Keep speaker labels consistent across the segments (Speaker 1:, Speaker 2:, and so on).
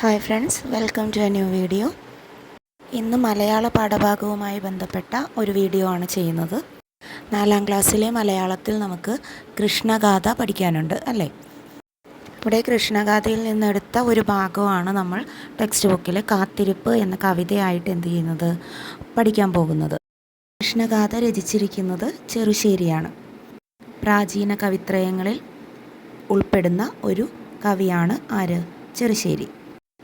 Speaker 1: Hi friends, welcome to a new video. ഇന്ന് മലയാള പാഠഭാഗവുമായി ബന്ധപ്പെട്ട ഒരു വീഡിയോ ആണ് ചെയ്യുന്നത്. 4ാം ക്ലാസ്സിലെ മലയാളത്തിൽ നമുക്ക് കൃഷ്ണഗാഥ പഠിക്കാനുണ്ട് അല്ലേ? ഇവിടെ കൃഷ്ണഗാഥയിൽ നിന്നെടുത്ത ഒരു ഭാഗമാണ് നമ്മൾ ടെക്സ്റ്റ് ബുക്കിൽ കാത്തിരിപ്പ് എന്ന കവിതയായിട്ട് പഠിക്കാൻ പോകുന്നത്. കൃഷ്ണഗാഥ രചിച്ചിരിക്കുന്നത് ചെറുശ്ശേരിയാണ്. പ്രാചീന കവിത്രയങ്ങളിൽ ഉൾപ്പെടുന്ന ഒരു കവിയാണ് ആര്? ചെറുശ്ശേരി.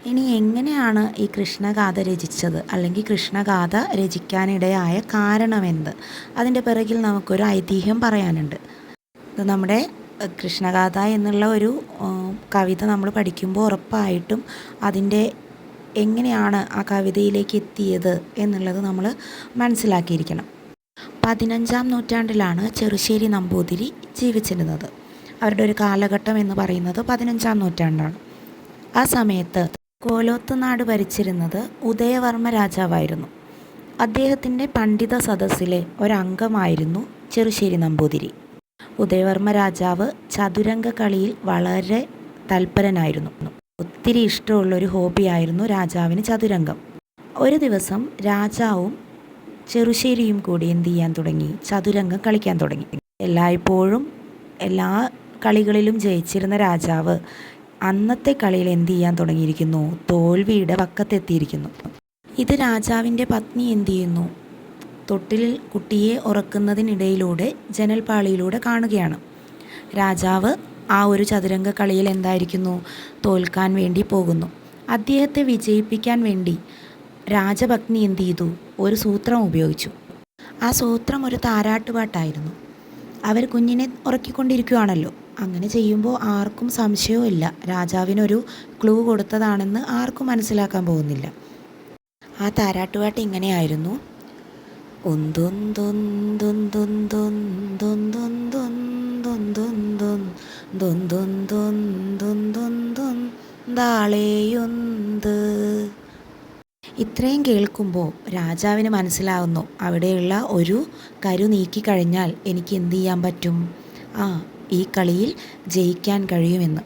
Speaker 1: ഇനി എങ്ങനെയാണ് ഈ കൃഷ്ണഗാഥ രചിച്ചത്, അല്ലെങ്കിൽ കൃഷ്ണഗാഥ രചിക്കാനിടയായ കാരണമെന്ത്? അതിൻ്റെ പിറകിൽ നമുക്കൊരു ഐതിഹ്യം പറയാനുണ്ട്. ഇത് നമ്മുടെ കൃഷ്ണഗാഥ എന്നുള്ള ഒരു കവിത നമ്മൾ പഠിക്കുമ്പോൾ ഉറപ്പായിട്ടും അതിൻ്റെ എങ്ങനെയാണ് ആ കവിതയിലേക്ക് എത്തിയത് എന്നുള്ളത് നമ്മൾ മനസ്സിലാക്കിയിരിക്കണം. 15ാം നൂറ്റാണ്ടിലാണ് ചെറുശ്ശേരി നമ്പൂതിരി ജീവിച്ചിരുന്നത്. അവരുടെ ഒരു കാലഘട്ടം എന്ന് പറയുന്നത് 15ാം നൂറ്റാണ്ടാണ്. ആ സമയത്ത് കോലോത്തുനാട് ഭരിച്ചിരുന്നത് ഉദയവർമ്മ രാജാവായിരുന്നു. അദ്ദേഹത്തിൻ്റെ പണ്ഡിത സദസ്സിലെ ഒരംഗമായിരുന്നു ചെറുശ്ശേരി നമ്പൂതിരി. ഉദയവർമ്മ രാജാവ് ചതുരംഗ കളിയിൽ വളരെ തൽപരനായിരുന്നു. ഒത്തിരി ഇഷ്ടമുള്ളൊരു ഹോബിയായിരുന്നു രാജാവിന് ചതുരംഗം. ഒരു ദിവസം രാജാവും ചെറുശ്ശേരിയും കൂടി എന്ത് ചെയ്യാൻ തുടങ്ങി? ചതുരംഗം കളിക്കാൻ തുടങ്ങി. എല്ലായ്പ്പോഴും എല്ലാ കളികളിലും ജയിച്ചിരുന്ന രാജാവ് അന്നത്തെ കളിയിൽ എന്ത് ചെയ്യാൻ തുടങ്ങിയിരിക്കുന്നു? തോൽവിയുടെ പക്കത്തെത്തിയിരിക്കുന്നു. ഇത് രാജാവിൻ്റെ പത്നി എന്ത് ചെയ്യുന്നു? തൊട്ടിലിൽ കുട്ടിയെ ഉറക്കുന്നതിനിടയിലൂടെ ജനൽപ്പാളിയിലൂടെ കാണുകയാണ്. രാജാവ് ആ ഒരു ചതുരംഗ കളിയിൽ എന്തായിരിക്കുന്നു? തോൽക്കാൻ വേണ്ടി പോകുന്നു. അദ്ദേഹത്തെ വിജയിപ്പിക്കാൻ വേണ്ടി രാജപത്നി എന്ത് ചെയ്തു? ഒരു സൂത്രം ഉപയോഗിച്ചു. ആ സൂത്രം ഒരു താരാട്ടുപാട്ടായിരുന്നു. അവർ കുഞ്ഞിനെ ഉറക്കിക്കൊണ്ടിരിക്കുകയാണല്ലോ. അങ്ങനെ ചെയ്യുമ്പോൾ ആർക്കും സംശയവുമില്ല, രാജാവിനൊരു ക്ലൂ കൊടുത്തതാണെന്ന് ആർക്കും മനസ്സിലാക്കാൻ പോകുന്നില്ല. ആ താരാട്ടുപാട്ട് ഇങ്ങനെയായിരുന്നു: ഇത്രയും കേൾക്കുമ്പോൾ രാജാവിന് മനസ്സിലാവുന്നു, അവിടെയുള്ള ഒരു കരു നീക്കിക്കഴിഞ്ഞാൽ എനിക്ക് എന്ത് ചെയ്യാൻ പറ്റും? ഈ കളിയിൽ ജയിക്കാൻ കഴിയുമെന്ന്.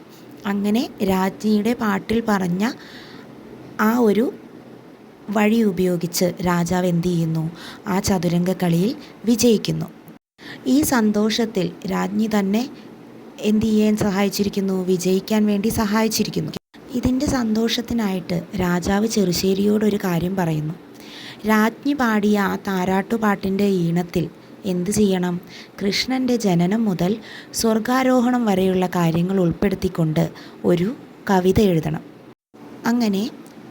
Speaker 1: അങ്ങനെ രാജ്ഞിയുടെ പാട്ടിൽ പറഞ്ഞ ആ ഒരു വഴി ഉപയോഗിച്ച് രാജാവ് എന്ത് ചെയ്യുന്നു? ആ ചതുരംഗ കളിയിൽ വിജയിക്കുന്നു. ഈ സന്തോഷത്തിൽ രാജ്ഞി തന്നെ എന്ത് ചെയ്യാൻ സഹായിച്ചിരിക്കുന്നു? വിജയിക്കാൻ വേണ്ടി സഹായിച്ചിരിക്കുന്നു. ഇതിൻ്റെ സന്തോഷത്തിനായിട്ട് രാജാവ് ചെറുശ്ശേരിയോടൊരു കാര്യം പറയുന്നു. രാജ്ഞി പാടിയ ആ താരാട്ടുപാട്ടിൻ്റെ ഈണത്തിൽ എന്ത് ചെയ്യണം? കൃഷ്ണൻ്റെ ജനനം മുതൽ സ്വർഗാരോഹണം വരെയുള്ള കാര്യങ്ങൾ ഉൾപ്പെടുത്തിക്കൊണ്ട് ഒരു കവിത എഴുതണം. അങ്ങനെ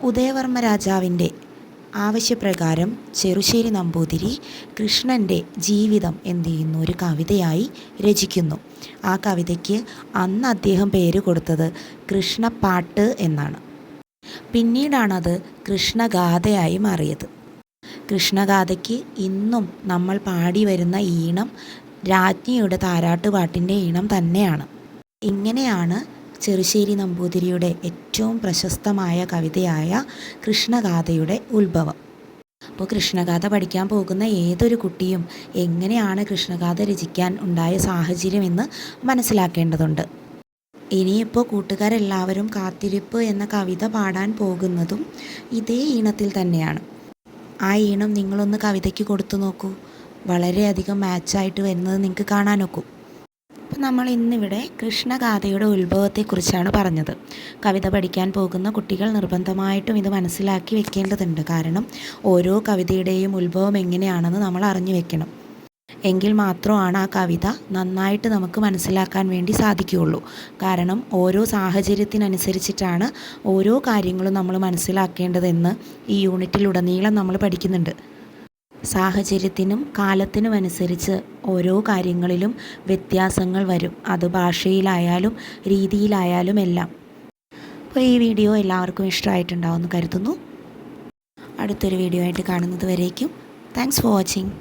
Speaker 1: ഉദയവർമ്മ രാജാവിൻ്റെ ആവശ്യപ്രകാരം ചെറുശ്ശേരി നമ്പൂതിരി കൃഷ്ണൻ്റെ ജീവിതം എന്ത് ചെയ്യുന്നു? ഒരു കവിതയായി രചിക്കുന്നു. ആ കവിതയ്ക്ക് അന്ന് അദ്ദേഹം പേര് കൊടുത്തത് കൃഷ്ണപ്പാട്ട് എന്നാണ്. പിന്നീടാണത് കൃഷ്ണഗാഥയായി മാറിയത്. കൃഷ്ണഗാഥയ്ക്ക് ഇന്നും നമ്മൾ പാടി വരുന്ന ഈണം രാജ്ഞിയുടെ താരാട്ടുപാട്ടിൻ്റെ ഈണം തന്നെയാണ്. ഇങ്ങനെയാണ് ചെറുശ്ശേരി നമ്പൂതിരിയുടെ ഏറ്റവും പ്രശസ്തമായ കവിതയായ കൃഷ്ണഗാഥയുടെ ഉത്ഭവം. അപ്പോൾ കൃഷ്ണഗാഥ പഠിക്കാൻ പോകുന്ന ഏതൊരു കുട്ടിയും എങ്ങനെയാണ് കൃഷ്ണഗാഥ രചിക്കാൻ ഉണ്ടായ സാഹചര്യം എന്ന് മനസ്സിലാക്കേണ്ടതുണ്ട്. ഇനിയിപ്പോൾ കൂട്ടുകാരെല്ലാവരും കാത്തിരിപ്പ് എന്ന കവിത പാടാൻ പോകുന്നതും ഇതേ ഈണത്തിൽ തന്നെയാണ്. ആ ഈണം നിങ്ങളൊന്ന് കവിതയ്ക്ക് കൊടുത്തു നോക്കൂ. വളരെയധികം മാച്ചായിട്ട് വരുന്നത് നിങ്ങൾക്ക് കാണാനൊക്കും. അപ്പം നമ്മൾ ഇന്നിവിടെ കൃഷ്ണഗാഥയുടെ ഉത്ഭവത്തെക്കുറിച്ചാണ് പറഞ്ഞത്. കവിത പഠിക്കാൻ പോകുന്ന കുട്ടികൾ നിർബന്ധമായിട്ടും ഇത് മനസ്സിലാക്കി വെക്കേണ്ടതുണ്ട്. കാരണം ഓരോ കവിതയുടെയും ഉത്ഭവം എങ്ങനെയാണെന്ന് നമ്മൾ അറിഞ്ഞു വെക്കണം. എങ്കിൽ മാത്രമാണ് ആ കവിത നന്നായിട്ട് നമുക്ക് മനസ്സിലാക്കാൻ വേണ്ടി സാധിക്കുകയുള്ളൂ. കാരണം ഓരോ സാഹചര്യത്തിനനുസരിച്ചിട്ടാണ് ഓരോ കാര്യങ്ങളും നമ്മൾ മനസ്സിലാക്കേണ്ടതെന്ന് ഈ യൂണിറ്റിലുടനീളം നമ്മൾ പഠിക്കുന്നുണ്ട്. സാഹചര്യത്തിനും കാലത്തിനും അനുസരിച്ച് ഓരോ കാര്യങ്ങളിലും വ്യത്യാസങ്ങൾ വരും. അത് ഭാഷയിലായാലും രീതിയിലായാലും എല്ലാം. അപ്പോൾ ഈ വീഡിയോ എല്ലാവർക്കും ഇഷ്ടമായിട്ടുണ്ടാവുമെന്ന് കരുതുന്നു. അടുത്തൊരു വീഡിയോ ആയിട്ട് കാണുന്നത് വരേക്കും താങ്ക്സ് ഫോർ വാച്ചിങ്.